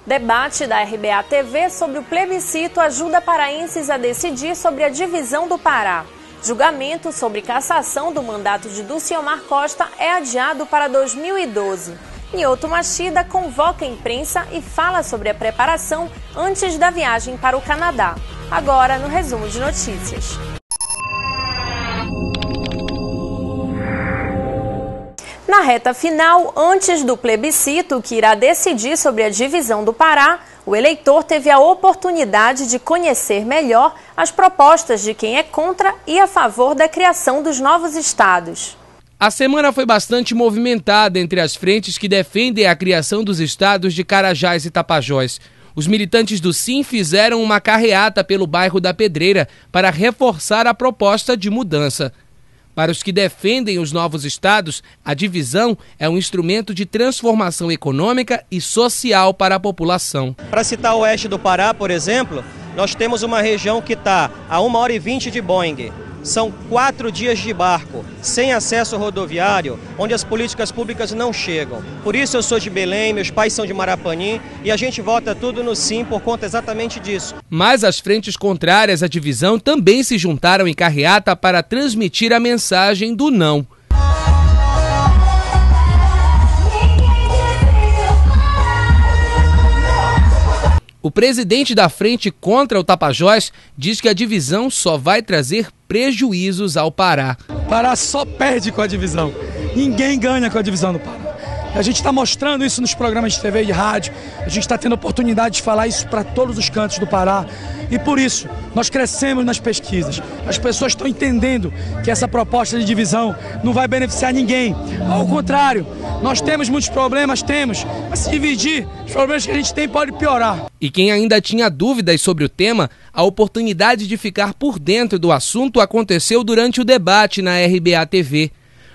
Debate da RBA TV sobre o plebiscito ajuda paraenses a decidir sobre a divisão do Pará. Julgamento sobre cassação do mandato de Dulciomar Costa é adiado para 2012. Nioto Machida convoca a imprensa e fala sobre a preparação antes da viagem para o Canadá. Agora no resumo de notícias. Na reta final, antes do plebiscito que irá decidir sobre a divisão do Pará, o eleitor teve a oportunidade de conhecer melhor as propostas de quem é contra e a favor da criação dos novos estados. A semana foi bastante movimentada entre as frentes que defendem a criação dos estados de Carajás e Tapajós. Os militantes do Sim fizeram uma carreata pelo bairro da Pedreira para reforçar a proposta de mudança. Para os que defendem os novos estados, a divisão é um instrumento de transformação econômica e social para a população. Para citar o oeste do Pará, por exemplo, nós temos uma região que está a 1h20 de Boeing. São 4 dias de barco, sem acesso rodoviário, onde as políticas públicas não chegam. Por isso eu sou de Belém, meus pais são de Marapanim e a gente vota tudo no Sim por conta exatamente disso. Mas as frentes contrárias à divisão também se juntaram em carreata para transmitir a mensagem do não. O presidente da frente contra o Tapajós diz que a divisão só vai trazer prejuízos ao Pará. Pará só perde com a divisão. Ninguém ganha com a divisão do Pará. A gente está mostrando isso nos programas de TV e de rádio. A gente está tendo oportunidade de falar isso para todos os cantos do Pará. E por isso, nós crescemos nas pesquisas. As pessoas estão entendendo que essa proposta de divisão não vai beneficiar ninguém. Ao contrário, nós temos muitos problemas, mas se dividir, os problemas que a gente tem podem piorar. E quem ainda tinha dúvidas sobre o tema, a oportunidade de ficar por dentro do assunto aconteceu durante o debate na RBA TV.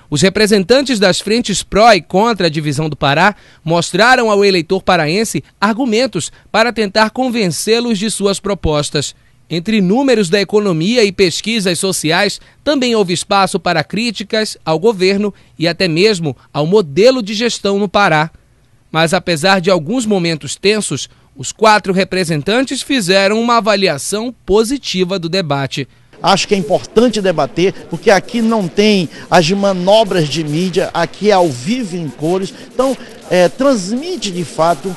Os representantes das frentes pró e contra a divisão do Pará mostraram ao eleitor paraense argumentos para tentar convencê-los de suas propostas. Entre números da economia e pesquisas sociais, também houve espaço para críticas ao governo e até mesmo ao modelo de gestão no Pará. Mas apesar de alguns momentos tensos, os 4 representantes fizeram uma avaliação positiva do debate. Acho que é importante debater, porque aqui não tem as manobras de mídia, aqui é ao vivo em cores. Então, transmite de fato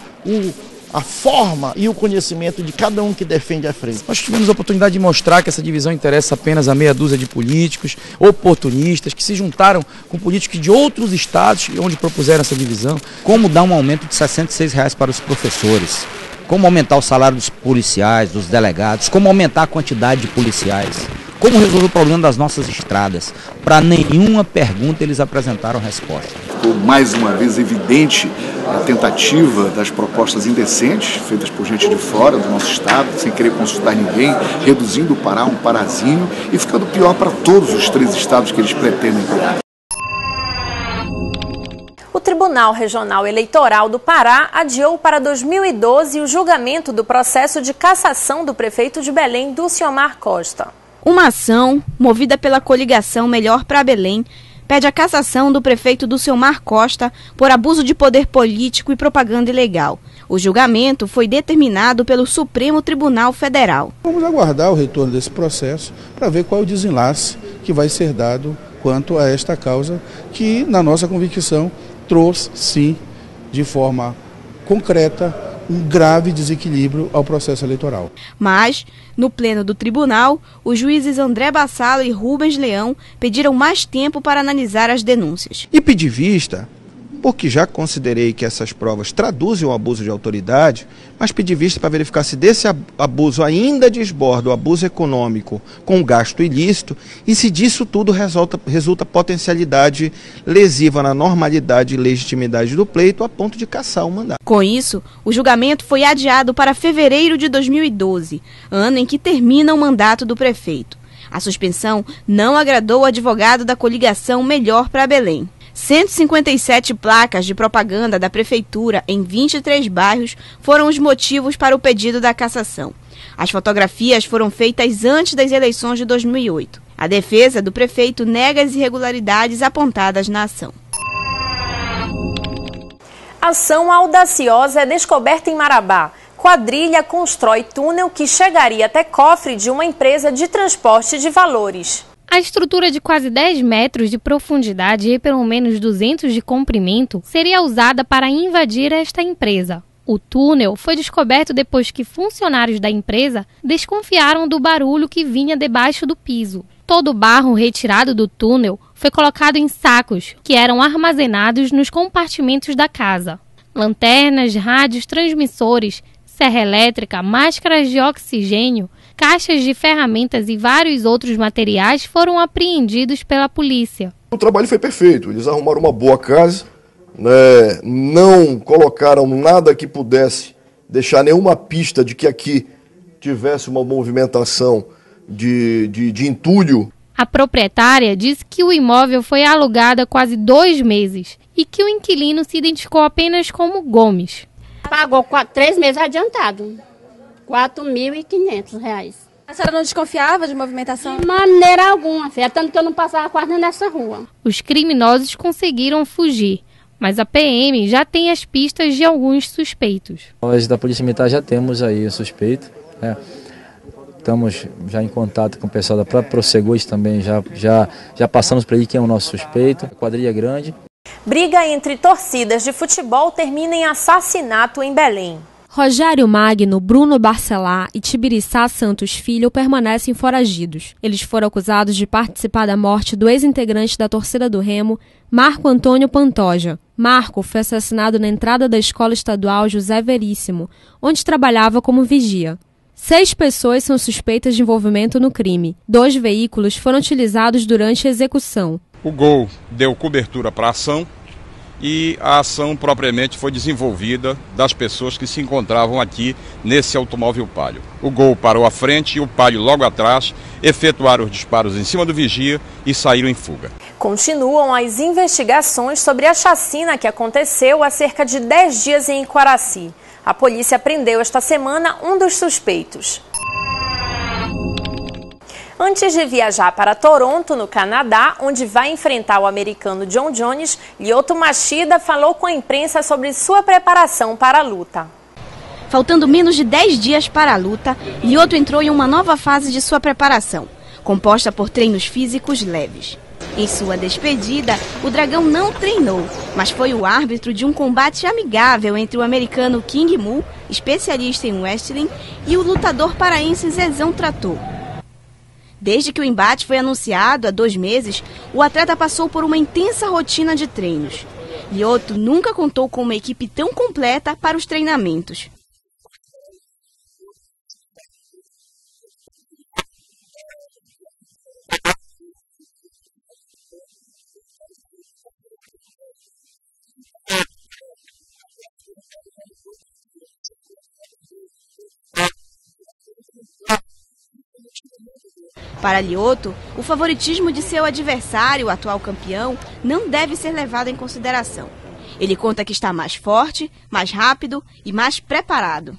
a forma e o conhecimento de cada um que defende a frente. Nós tivemos a oportunidade de mostrar que essa divisão interessa apenas a meia dúzia de políticos, oportunistas, que se juntaram com políticos de outros estados onde propuseram essa divisão. Como dar um aumento de R$ 66 para os professores? Como aumentar o salário dos policiais, dos delegados, como aumentar a quantidade de policiais, como resolver o problema das nossas estradas. Para nenhuma pergunta eles apresentaram resposta. Ficou mais uma vez evidente a tentativa das propostas indecentes, feitas por gente de fora do nosso estado, sem querer consultar ninguém, reduzindo o Pará, um parazinho, e ficando pior para todos os 3 estados que eles pretendem criar. O Tribunal Regional Eleitoral do Pará adiou para 2012 o julgamento do processo de cassação do prefeito de Belém, Dulciomar Costa. Uma ação, movida pela coligação Melhor para Belém, pede a cassação do prefeito Dulciomar Costa por abuso de poder político e propaganda ilegal. O julgamento foi determinado pelo Supremo Tribunal Federal. Vamos aguardar o retorno desse processo para ver qual é o desenlace que vai ser dado quanto a esta causa que, na nossa convicção, trouxe, sim, de forma concreta, um grave desequilíbrio ao processo eleitoral. Mas, no pleno do tribunal, os juízes André Bassalo e Rubens Leão pediram mais tempo para analisar as denúncias. E pedi vista, porque já considerei que essas provas traduzem o abuso de autoridade, mas pedi vista para verificar se desse abuso ainda desborda o abuso econômico com gasto ilícito e se disso tudo resulta potencialidade lesiva na normalidade e legitimidade do pleito a ponto de cassar o mandato. Com isso, o julgamento foi adiado para fevereiro de 2012, ano em que termina o mandato do prefeito. A suspensão não agradou o advogado da coligação Melhor para Belém. 157 placas de propaganda da prefeitura em 23 bairros foram os motivos para o pedido da cassação. As fotografias foram feitas antes das eleições de 2008. A defesa do prefeito nega as irregularidades apontadas na ação. Ação audaciosa é descoberta em Marabá. Quadrilha constrói túnel que chegaria até cofre de uma empresa de transporte de valores. A estrutura de quase 10 metros de profundidade e pelo menos 200 de comprimento seria usada para invadir esta empresa. O túnel foi descoberto depois que funcionários da empresa desconfiaram do barulho que vinha debaixo do piso. Todo o barro retirado do túnel foi colocado em sacos que eram armazenados nos compartimentos da casa. Lanternas, rádios, transmissores, serra elétrica, máscaras de oxigênio, caixas de ferramentas e vários outros materiais foram apreendidos pela polícia. O trabalho foi perfeito, eles arrumaram uma boa casa, né? Não colocaram nada que pudesse deixar nenhuma pista de que aqui tivesse uma movimentação de entulho. A proprietária disse que o imóvel foi alugado há quase 2 meses e que o inquilino se identificou apenas como Gomes. Pagou 3 meses adiantado, R$4.500. A senhora não desconfiava de movimentação? De maneira alguma, tanto que eu não passava quase nessa rua. Os criminosos conseguiram fugir, mas a PM já tem as pistas de alguns suspeitos. Nós da Polícia Militar já temos aí o suspeito, né? Estamos já em contato com o pessoal da própria Proseguros também, já passamos para aí quem é o nosso suspeito. A quadrilha é grande. Briga entre torcidas de futebol termina em assassinato em Belém. Rogério Magno, Bruno Barcelar e Tibiriçá Santos Filho permanecem foragidos. Eles foram acusados de participar da morte do ex-integrante da torcida do Remo, Marco Antônio Pantoja. Marco foi assassinado na entrada da Escola Estadual José Veríssimo, onde trabalhava como vigia. 6 pessoas são suspeitas de envolvimento no crime. 2 veículos foram utilizados durante a execução. O Gol deu cobertura para a ação e a ação propriamente foi desenvolvida das pessoas que se encontravam aqui nesse automóvel Palio. O Gol parou à frente e o Palio logo atrás, efetuaram os disparos em cima do vigia e saíram em fuga. Continuam as investigações sobre a chacina que aconteceu há cerca de 10 dias em Iquaraci. A polícia prendeu esta semana um dos suspeitos. Antes de viajar para Toronto, no Canadá, onde vai enfrentar o americano John Jones, Lyoto Machida falou com a imprensa sobre sua preparação para a luta. Faltando menos de 10 dias para a luta, Lyoto entrou em uma nova fase de sua preparação, composta por treinos físicos leves. Em sua despedida, o dragão não treinou, mas foi o árbitro de um combate amigável entre o americano King Mu, especialista em wrestling, e o lutador paraense Zezão Trator. Desde que o embate foi anunciado há 2 meses, o atleta passou por uma intensa rotina de treinos. Lyoto nunca contou com uma equipe tão completa para os treinamentos. Para Lyoto, o favoritismo de seu adversário, o atual campeão, não deve ser levado em consideração. Ele conta que está mais forte, mais rápido e mais preparado.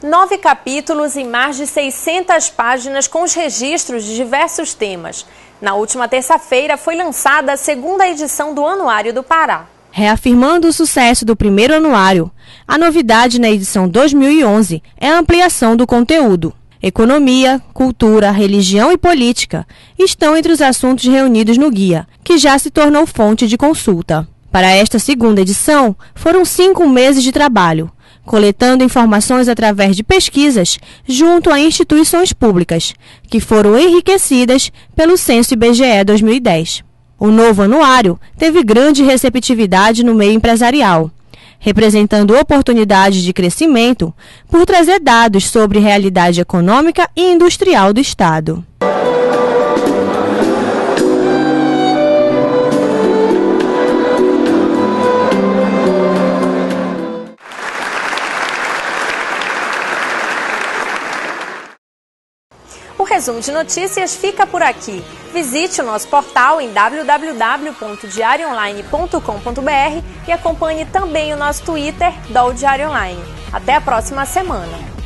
Nove capítulos e mais de 600 páginas com os registros de diversos temas. Na última terça-feira foi lançada a 2ª edição do Anuário do Pará. Reafirmando o sucesso do primeiro anuário, a novidade na edição 2011 é a ampliação do conteúdo. Economia, cultura, religião e política estão entre os assuntos reunidos no guia, que já se tornou fonte de consulta. Para esta 2ª edição, foram 5 meses de trabalho, coletando informações através de pesquisas junto a instituições públicas, que foram enriquecidas pelo Censo IBGE 2010. O novo anuário teve grande receptividade no meio empresarial, representando oportunidades de crescimento por trazer dados sobre realidade econômica e industrial do Estado. Resumo de Notícias fica por aqui. Visite o nosso portal em www.diarioonline.com.br e acompanhe também o nosso Twitter, do Diário Online. Até a próxima semana.